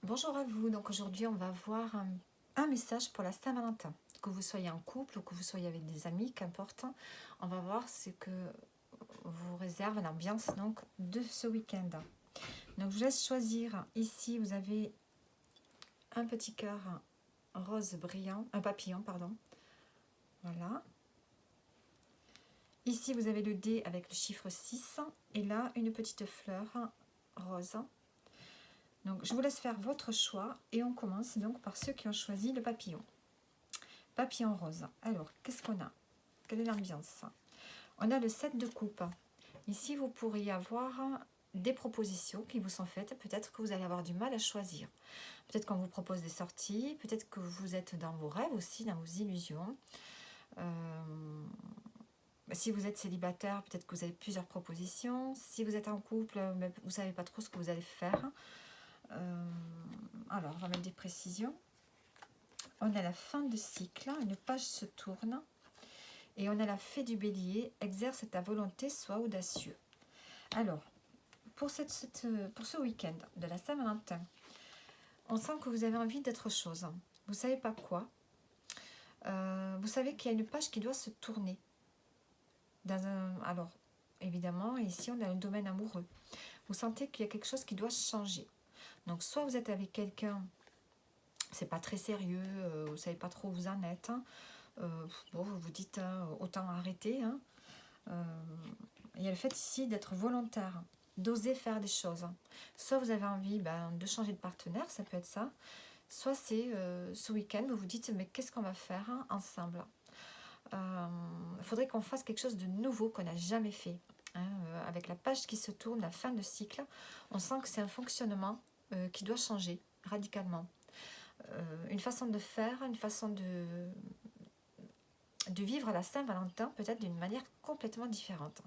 Bonjour à vous, donc aujourd'hui on va voir un message pour la Saint-Valentin. Que vous soyez en couple ou que vous soyez avec des amis, qu'importe, on va voir ce que vous réserve l'ambiance donc de ce week-end. Donc je vous laisse choisir. Ici vous avez un petit cœur rose brillant, un papillon pardon, voilà. Ici vous avez le dé avec le chiffre 6 et là une petite fleur rose. Donc je vous laisse faire votre choix et on commence donc par ceux qui ont choisi le papillon. Papillon rose. Alors, qu'est-ce qu'on a? Quelle est l'ambiance? On a le 7 de coupe. Ici, vous pourriez avoir des propositions qui vous sont faites. Peut-être que vous allez avoir du mal à choisir. Peut-être qu'on vous propose des sorties. Peut-être que vous êtes dans vos rêves aussi, dans vos illusions. Si vous êtes célibataire, peut-être que vous avez plusieurs propositions. Si vous êtes en couple, vous ne savez pas trop ce que vous allez faire. Alors, on va mettre des précisions. On a la fin de cycle, une page se tourne. Et on a la fée du bélier, exerce ta volonté, sois audacieux. Alors, pour ce week-end de la Saint-Valentin, on sent que vous avez envie d'être chose. Vous ne savez pas quoi. Vous savez qu'il y a une page qui doit se tourner. Alors, évidemment, ici on a un domaine amoureux. Vous sentez qu'il y a quelque chose qui doit changer. Donc, soit vous êtes avec quelqu'un, c'est pas très sérieux, vous ne savez pas trop où vous en êtes. Bon, vous vous dites autant arrêter. Il y a le fait ici d'être volontaire, d'oser faire des choses. Soit vous avez envie de changer de partenaire, ça peut être ça. Soit c'est ce week-end, vous vous dites mais qu'est-ce qu'on va faire ensemble. Il faudrait qu'on fasse quelque chose de nouveau qu'on n'a jamais fait. Avec la page qui se tourne, la fin de cycle, on sent que c'est un fonctionnement qui doit changer radicalement. Une façon de faire, une façon de vivre la Saint-Valentin peut-être d'une manière complètement différente.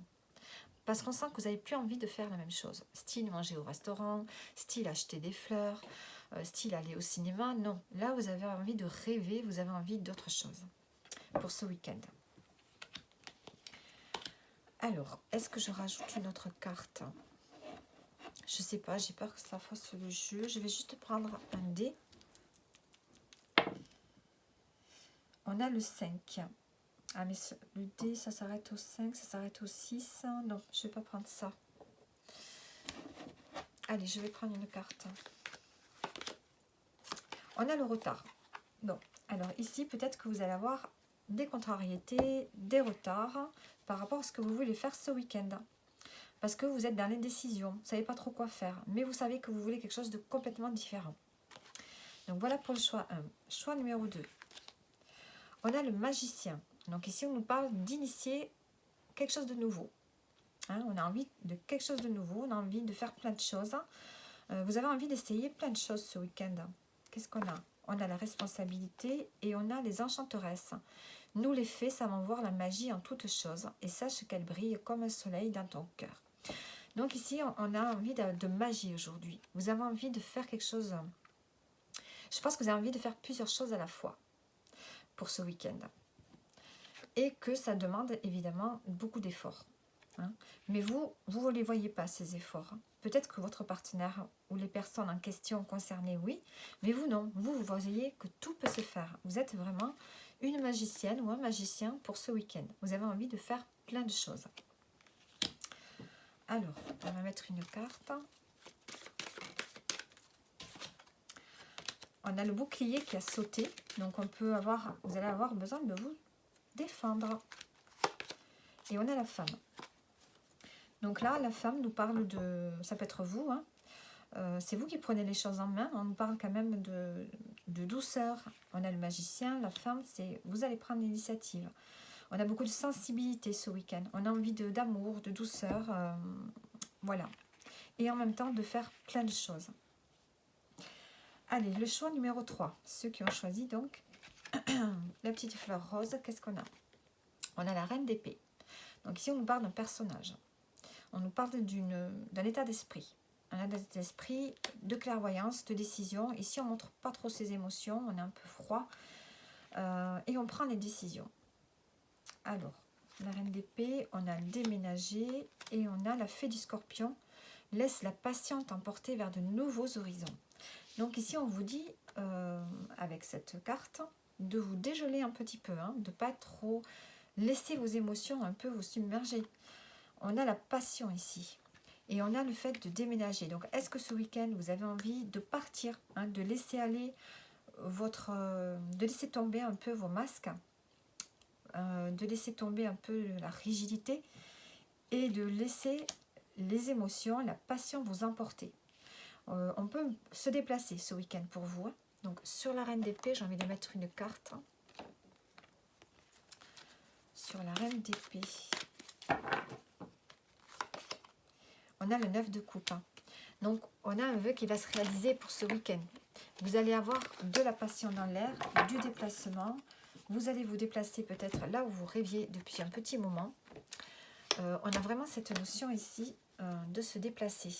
Parce qu'on sent que vous n'avez plus envie de faire la même chose. Style manger au restaurant, style acheter des fleurs, style aller au cinéma. Non, là vous avez envie de rêver, vous avez envie d'autre chose pour ce week-end. Alors, est-ce que je rajoute une autre carte? Je sais pas, j'ai peur que ça fasse le jeu. Je vais juste prendre un dé. On a le 5. Ah mais le dé ça s'arrête au 5, ça s'arrête au 6. Non, je vais pas prendre ça. Allez, je vais prendre une carte. On a le retard. Bon, alors ici, peut-être que vous allez avoir des contrariétés, des retards par rapport à ce que vous voulez faire ce week-end. Parce que vous êtes dans l'indécision, vous ne savez pas trop quoi faire, mais vous savez que vous voulez quelque chose de complètement différent. Donc voilà pour le choix 1. Choix numéro 2. On a le magicien. Donc ici, on nous parle d'initier quelque chose de nouveau. On a envie de quelque chose de nouveau, on a envie de faire plein de choses. Vous avez envie d'essayer plein de choses ce week-end. Qu'est-ce qu'on a? On a la responsabilité et on a les enchanteresses. Nous les fées savons voir la magie en toutes choses et sache qu'elle brille comme un soleil dans ton cœur. Donc ici, on a envie de magie aujourd'hui. Vous avez envie de faire quelque chose. Je pense que vous avez envie de faire plusieurs choses à la fois pour ce week-end. Et que ça demande évidemment beaucoup d'efforts. Mais vous ne les voyez pas, ces efforts. Peut-être que votre partenaire ou les personnes en question concernées, oui, mais vous non. Vous voyez que tout peut se faire. Vous êtes vraiment une magicienne ou un magicien pour ce week-end. Vous avez envie de faire plein de choses. Alors, on va mettre une carte. On a le bouclier qui a sauté. Donc, vous allez avoir besoin de vous défendre. Et on a la femme. Donc là, la femme nous parle de... Ça peut être vous, c'est vous qui prenez les choses en main. On nous parle quand même de douceur. On a le magicien, la femme, c'est vous allez prendre l'initiative. On a beaucoup de sensibilité ce week-end. On a envie d'amour, de douceur. Voilà. Et en même temps, de faire plein de choses. Allez, le choix numéro 3. Ceux qui ont choisi donc la petite fleur rose, qu'est-ce qu'on a? On a la reine d'épée. Donc ici, on nous parle d'un personnage. On nous parle d'un état d'esprit. Un état d'esprit de clairvoyance, de décision. Ici, on ne montre pas trop ses émotions, on est un peu froid. Et on prend les décisions. Alors, la reine d'épée, on a déménagé et on a la fée du scorpion. Laisse la patiente emporter vers de nouveaux horizons. Donc ici, on vous dit, avec cette carte, de vous dégeler un petit peu, hein, de ne pas trop laisser vos émotions un peu vous submerger. On a la passion ici. Et on a le fait de déménager. Donc, est-ce que ce week-end, vous avez envie de partir, hein, de laisser aller de laisser tomber un peu vos masques, de laisser tomber un peu la rigidité et de laisser les émotions, la passion vous emporter. On peut se déplacer ce week-end pour vous. Hein. Donc, sur la reine d'épée, j'ai envie de mettre une carte. Hein. Sur la reine d'épée, on a le 9 de coupe. Hein. Donc, on a un vœu qui va se réaliser pour ce week-end. Vous allez avoir de la passion dans l'air, du déplacement. Vous allez vous déplacer peut-être là où vous rêviez depuis un petit moment. On a vraiment cette notion ici de se déplacer.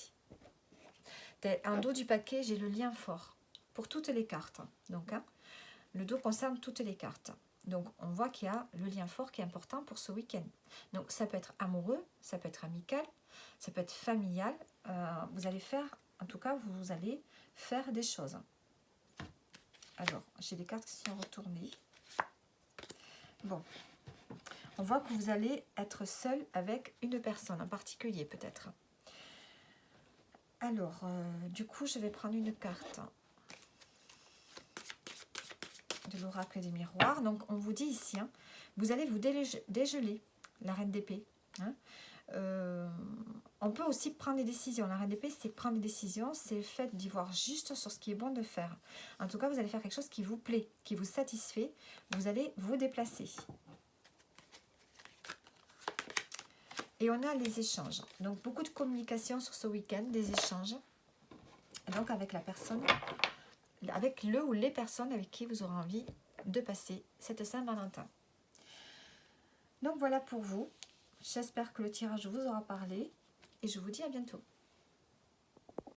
En dos du paquet, j'ai le lien fort pour toutes les cartes. Donc, hein, le dos concerne toutes les cartes. Donc, on voit qu'il y a le lien fort qui est important pour ce week-end. Donc, ça peut être amoureux, ça peut être amical, ça peut être familial. Vous allez faire, en tout cas, vous allez faire des choses. Alors, j'ai des cartes qui sont retournées. Bon, on voit que vous allez être seul avec une personne en particulier, peut-être. Alors, du coup, je vais prendre une carte de l'oracle des miroirs. Donc, on vous dit ici, hein, vous allez vous dégeler, la reine d'épée. Hein. On peut aussi prendre des décisions. La reine d'épée, c'est prendre des décisions, c'est le fait d'y voir juste sur ce qui est bon de faire. En tout cas, vous allez faire quelque chose qui vous plaît, qui vous satisfait. Vous allez vous déplacer. Et on a les échanges. Donc, beaucoup de communication sur ce week-end, des échanges. Donc, avec la personne, avec le ou les personnes avec qui vous aurez envie de passer cette Saint-Valentin. Donc, voilà pour vous. J'espère que le tirage vous aura parlé. Et je vous dis à bientôt.